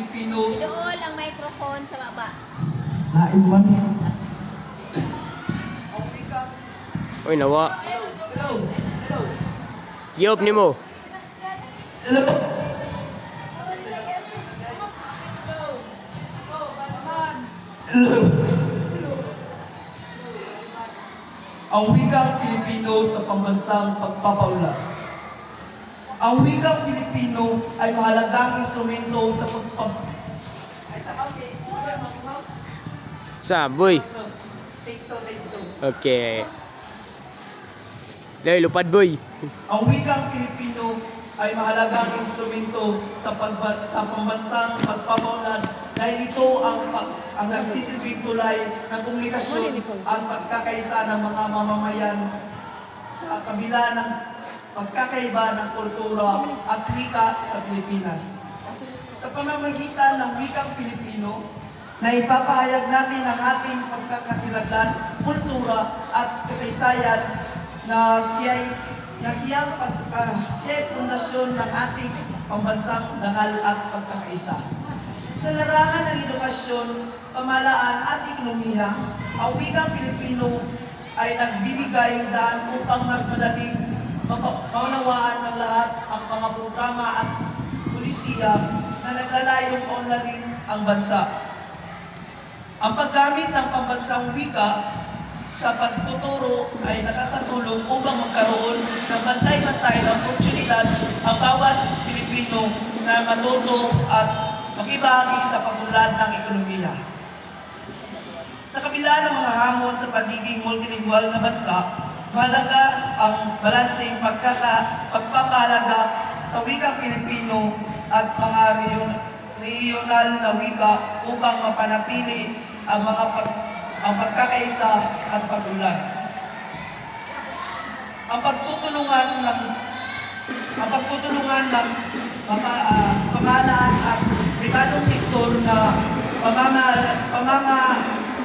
Pilipinos. Idool ang microphone sa baba. Lain man. Ang wikang... Uy, nawa. Hello. Hello. Yop ni mo. Hello. Hello. Ang wikang Pilipino sa pambansang pagpapaunlad. Ang wikang Pilipino ay mahalagang instrumento sa Saboy. Okay. Dahil lupad boy. Ang wikang Pilipino ay mahalagang instrumento sa pambansang pagpapaunlad dahil ito ang nagsisilbing tulay ng komunikasyon at pagkakaisa ng mga mamamayan sa kabila ng pagkakaiba ng kultura at wika sa Pilipinas. Sa pamamagitan ng wikang Pilipino, na ipapahayag natin ang ating pagkakakilanlan, kultura at kasaysayan na siyang pundasyon ng ating pambansang dangal at pagkakaisa. Sa larangan ng edukasyon, pamahalaan at ekonomiya, ang wikang Pilipino ay nagbibigay daan upang mas madaling maunawaan ng lahat ang mga programa at pulisiya na naglalayong paunlarin ang bansa. Ang paggamit ng pambansang wika sa pagtuturo ay nakakatulong upang magkaroon ng bantay-bantay na oportunidad ang bawat Pilipino na matuto at makibahagi sa pag-unlad ng ekonomiya. Sa kabila ng mga hamon sa pagiging multilingual na bansa, mahalaga ang balanseng pagpapahalaga sa wikang Pilipino at mga regional na wika upang mapanatili ang pagkakaisa at pag-unlad. Ang pagtutulungan ng pamahalaan at pribadong sektor na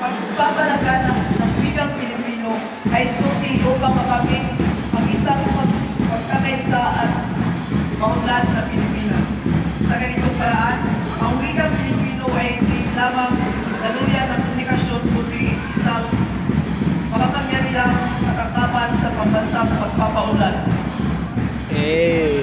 pagpapalaga ng wikang Pilipino ay susi upang makamit ang isang pagkakaisa at maunlad na Pilipinas. Sa ganitong paraan, ang wikang Pilipino ay hindi lamang daluyan ng komunikasyon kundi isang makapangyarihang kasangkapan sa pambansang pagpapaunlad. Eh.